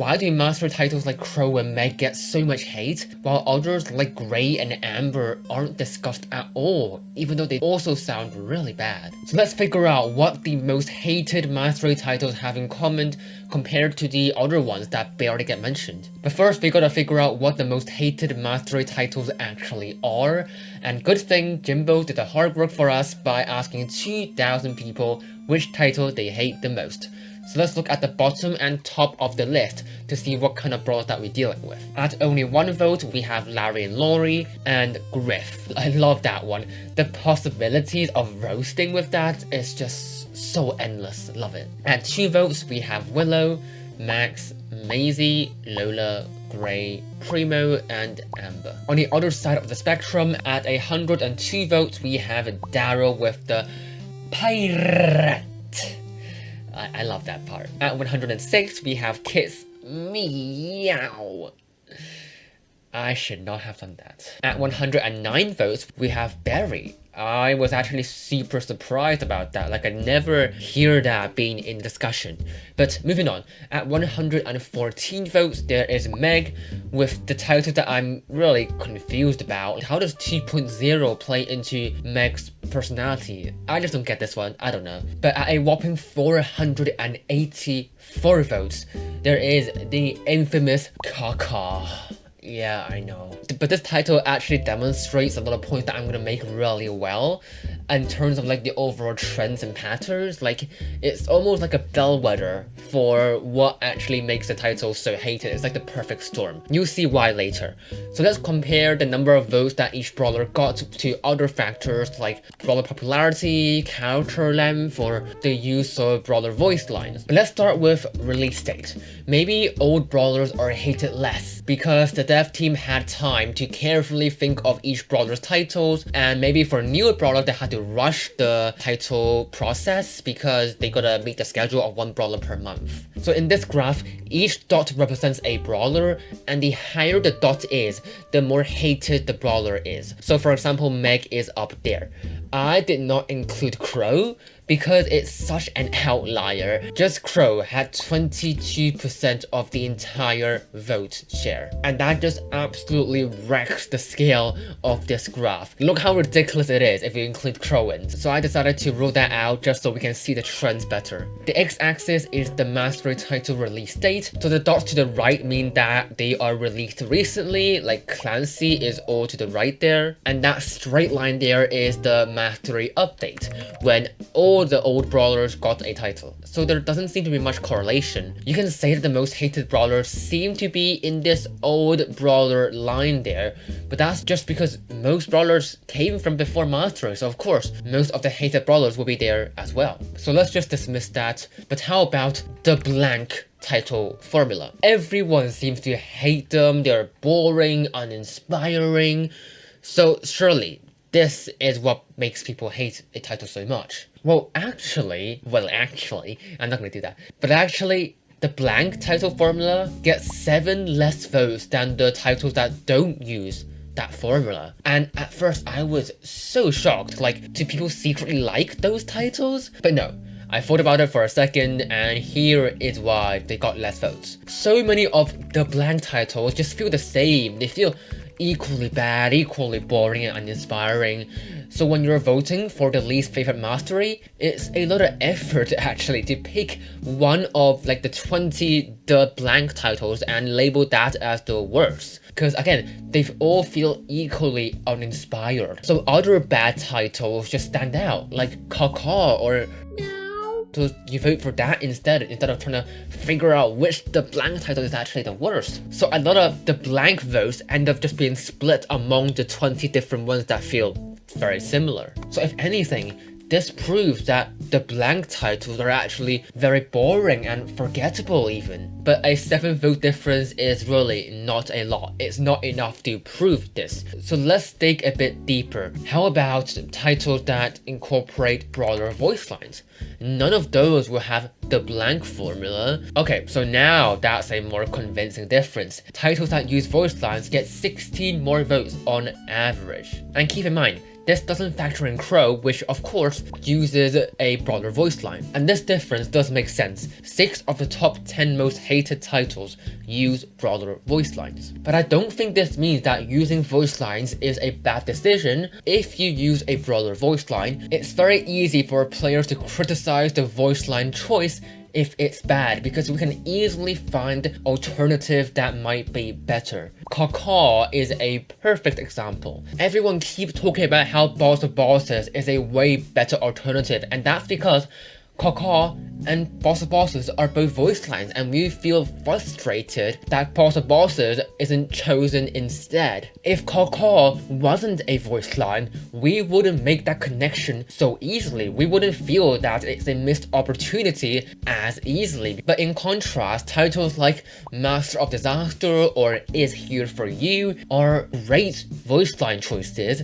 Why do master titles like Crow and Meg get so much hate, while others like Grey and Amber aren't discussed at all, even though they also sound really bad? So let's figure out what the most hated mastery titles have in common compared to the other ones that barely get mentioned. But first, we gotta figure out what the most hated mastery titles actually are, and good thing Jimbo did the hard work for us by asking 2,000 people which title they hate the most. So let's look at the bottom and top of the list to see what kind of brawlers that we're dealing with. At only one vote, we have Larry and Lori and Griff. I love that one. The possibilities of roasting with that is just so endless. Love it. At 2 votes, we have Willow, Max, Maisie, Lola, Grey, Primo, and Amber. On the other side of the spectrum, at 102 votes, we have Daryl with the pirate. I love that part. At 106, we have Kiss. Meow. I should not have done that. At 109 votes, we have Barry. I was actually super surprised about that, like I never hear that being in discussion. But moving on, at 114 votes, there is Meg with the title that I'm really confused about. How does 2.0 play into Meg's personality? I just don't get this one, I don't know. But at a whopping 484 votes, there is the infamous Caw Caw. Yeah, I know. But this title actually demonstrates a lot of points that I'm gonna make really well in terms of like the overall trends and patterns. Like, it's almost like a bellwether for what actually makes the title so hated. It's like the perfect storm. You'll see why later. So let's compare the number of votes that each brawler got to other factors like brawler popularity, character length, or the use of brawler voice lines. But let's start with release date. Maybe old brawlers are hated less because the dev team had time to carefully think of each brawler's titles, and maybe for newer brawlers they had to rush the title process because they gotta meet the schedule of 1 brawler per month. So in this graph, each dot represents a brawler, and the higher the dot is, the more hated the brawler is. So for example, Meg is up there. I did not include Crow because it's such an outlier. Just Crow had 22% of the entire vote share. And that just absolutely wrecks the scale of this graph. Look how ridiculous it is if you include Crow in. So I decided to rule that out just so we can see the trends better. The x-axis is the mastery title release date. So the dots to the right mean that they are released recently, like Clancy is all to the right there. And that straight line there is the mastery update, when all the old brawlers got a title. So there doesn't seem to be much correlation. You can say that the most hated brawlers seem to be in this old brawler line there, but that's just because most brawlers came from before mastery, so of course most of the hated brawlers will be there as well. So let's just dismiss that. But how about the blank title formula? Everyone seems to hate them. They're boring, uninspiring. So surely this is what makes people hate a title so much. Well, actually, I'm not gonna do that. But actually, the blank title formula gets 7 less votes than the titles that don't use that formula. And at first, I was so shocked. Like, do people secretly like those titles? But no. I thought about it for a second, and here is why they got less votes. So many of the blank titles just feel the same. They feel equally bad, equally boring and uninspiring. So when you're voting for the least favorite mastery, it's a lot of effort actually to pick one of like the 20 the blank titles and label that as the worst. Because again, they all feel equally uninspired. So other bad titles just stand out, like Caw Caw or so you vote for that instead of trying to figure out which the blank title is actually the worst. So a lot of the blank votes end up just being split among the 20 different ones that feel very similar. So if anything, this proves that the blank titles are actually very boring and forgettable even. But a 7 vote difference is really not a lot. It's not enough to prove this. So let's dig a bit deeper. How about titles that incorporate brawler voice lines? None of those will have the blank formula. Okay, so now that's a more convincing difference. Titles that use voice lines get 16 more votes on average. And keep in mind, this doesn't factor in Crow, which of course uses a brawler voice line. And this difference does make sense. 6 of the top 10 most hated titles use brawler voice lines. But I don't think this means that using voice lines is a bad decision. If you use a brawler voice line, it's very easy for players to criticize the voice line choice if it's bad, because we can easily find alternative that might be better. Caw Caw is a perfect example. Everyone keeps talking about how Boss of Bosses is a way better alternative, and that's because Caw Caw and Boss of Bosses are both voice lines, and we feel frustrated that Boss of Bosses isn't chosen instead. If Caw Caw wasn't a voice line, we wouldn't make that connection so easily. We wouldn't feel that it's a missed opportunity as easily. But in contrast, titles like Master of Disaster or Is Here For You are great voice line choices,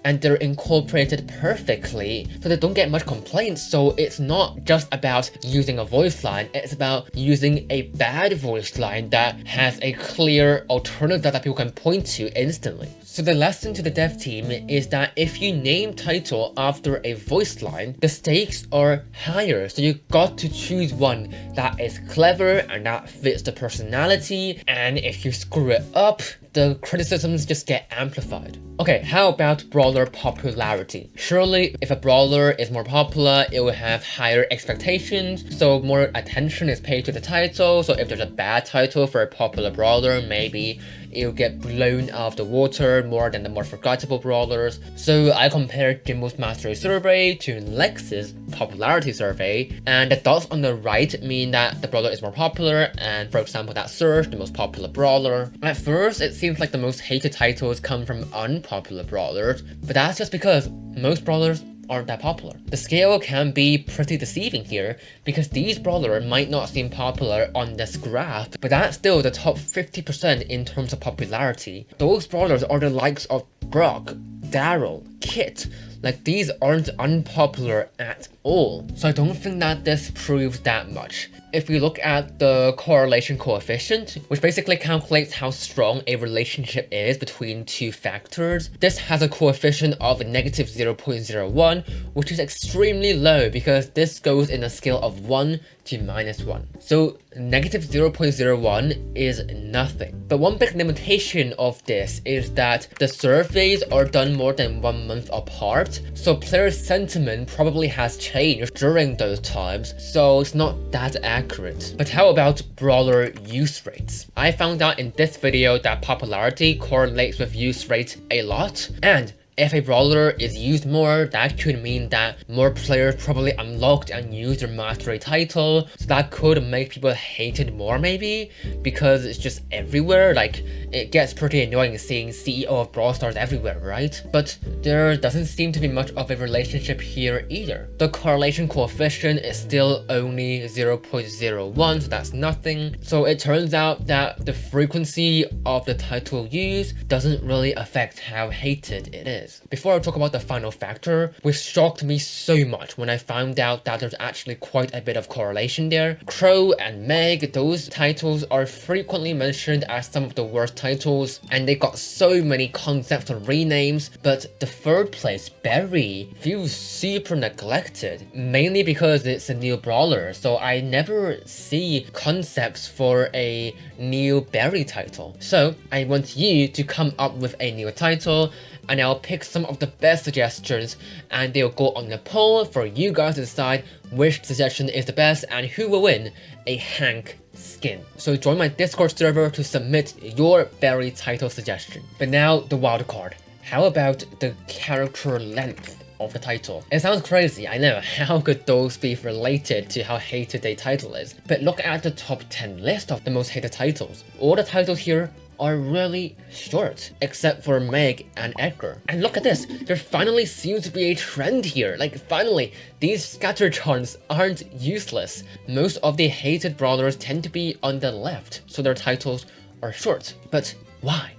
and they're incorporated perfectly, so they don't get much complaints. So it's not just about using a voice line, it's about using a bad voice line that has a clear alternative that people can point to instantly. So the lesson to the dev team is that if you name title after a voice line, the stakes are higher. So you got to choose one that is clever and that fits the personality, and if you screw it up, the criticisms just get amplified. Okay, how about brawler popularity? Surely if a brawler is more popular, it will have higher expectations, so more attention is paid to the title. So if there's a bad title for a popular brawler, maybe it'll get blown out of the water more than the more forgettable brawlers. So I compared Jimbo's mastery survey to Lex's popularity survey, and the dots on the right mean that the brawler is more popular, and for example that Surge, the most popular brawler. At first it seems like the most hated titles come from unpopular brawlers, but that's just because most brawlers aren't that popular. The scale can be pretty deceiving here, because these brawlers might not seem popular on this graph, but that's still the top 50% in terms of popularity. Those brawlers are the likes of Brock, Daryl, Kit. Like, these aren't unpopular at all. So I don't think that this proves that much. If we look at the correlation coefficient, which basically calculates how strong a relationship is between two factors, this has a coefficient of negative 0.01, which is extremely low because this goes in a scale of 1 to -1. So negative 0.01 is nothing. But one big limitation of this is that the surveys are done more than 1 month apart, so player sentiment probably has changed during those times, so it's not that accurate. But how about brawler use rates? I found out in this video that popularity correlates with use rate a lot, and if a brawler is used more, that could mean that more players probably unlocked and used their mastery title, so that could make people hate it more maybe, because it's just everywhere. Like, it gets pretty annoying seeing CEO of Brawl Stars everywhere, right? But there doesn't seem to be much of a relationship here either. The correlation coefficient is still only 0.01, so that's nothing. So it turns out that the frequency of the title used doesn't really affect how hated it is. Before I talk about the final factor, which shocked me so much when I found out that there's actually quite a bit of correlation there. Crow and Meg, those titles are frequently mentioned as some of the worst titles, and they got so many concepts and renames, but the third place, Berry, feels super neglected, mainly because it's a new brawler, so I never see concepts for a new Berry title. So I want you to come up with a new title, and I'll pick some of the best suggestions, and they'll go on a poll for you guys to decide which suggestion is the best and who will win a Hank skin. So join my Discord server to submit your Berry title suggestion. But now the wild card. How about the character length of the title? It sounds crazy, I know. How could those be related to how hated a title is? But look at the top 10 list of the most hated titles. All the titles here are really short, except for Meg and Edgar. And look at this, there finally seems to be a trend here. Like, finally, these scatter charts aren't useless. Most of the hated brawlers tend to be on the left, so their titles are short. But why?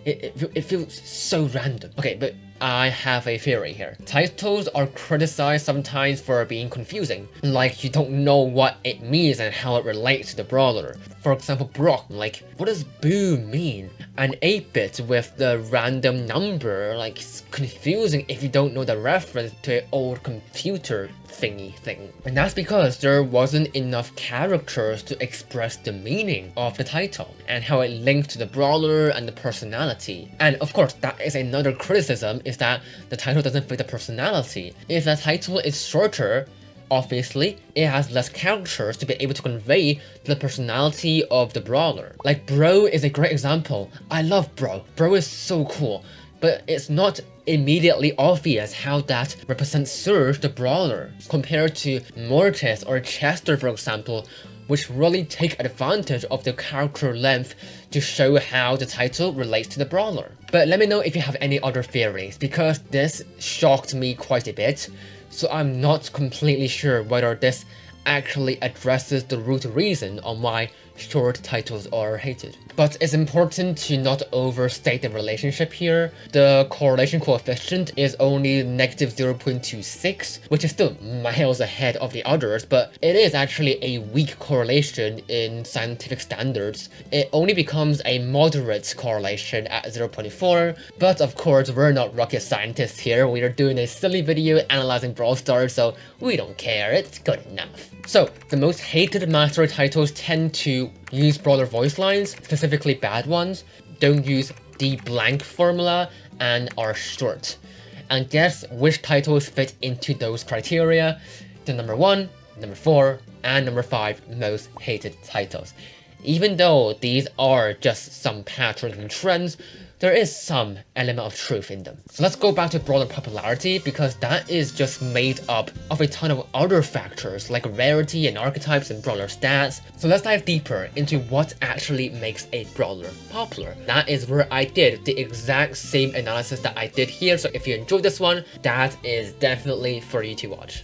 It feels so random. Okay, but I have a theory here. Titles are criticized sometimes for being confusing, like you don't know what it means and how it relates to the brawler. For example, Brawl, like what does boo mean? An 8-bit with the random number, like it's confusing if you don't know the reference to an old computer thingy thing. And that's because there wasn't enough characters to express the meaning of the title and how it linked to the brawler and the personality. And of course, that is another criticism, is that the title doesn't fit the personality. If the title is shorter, obviously, it has less characters to be able to convey the personality of the brawler. Like Bro is a great example. I love Bro. Bro is so cool. But it's not immediately obvious how that represents Surge the brawler, compared to Mortis or Chester, for example, which really take advantage of the character length to show how the title relates to the brawler. But let me know if you have any other theories, because this shocked me quite a bit, so I'm not completely sure whether this actually addresses the root reason on why short titles are hated. But it's important to not overstate the relationship here. The correlation coefficient is only negative 0.26, which is still miles ahead of the others, but it is actually a weak correlation in scientific standards. It only becomes a moderate correlation at 0.4, but of course we're not rocket scientists here. We are doing a silly video analyzing Brawl Stars, so we don't care, it's good enough. So, the most hated mastery titles tend to use brawler voice lines, specifically bad ones, don't use the blank formula, and are short. And guess which titles fit into those criteria? The number 1, number 4, and number 5 most hated titles. Even though these are just some patterns and trends, there is some element of truth in them. So let's go back to brawler popularity, because that is just made up of a ton of other factors like rarity and archetypes and brawler stats. So let's dive deeper into what actually makes a brawler popular. That is where I did the exact same analysis that I did here, so if you enjoyed this one, that is definitely for you to watch.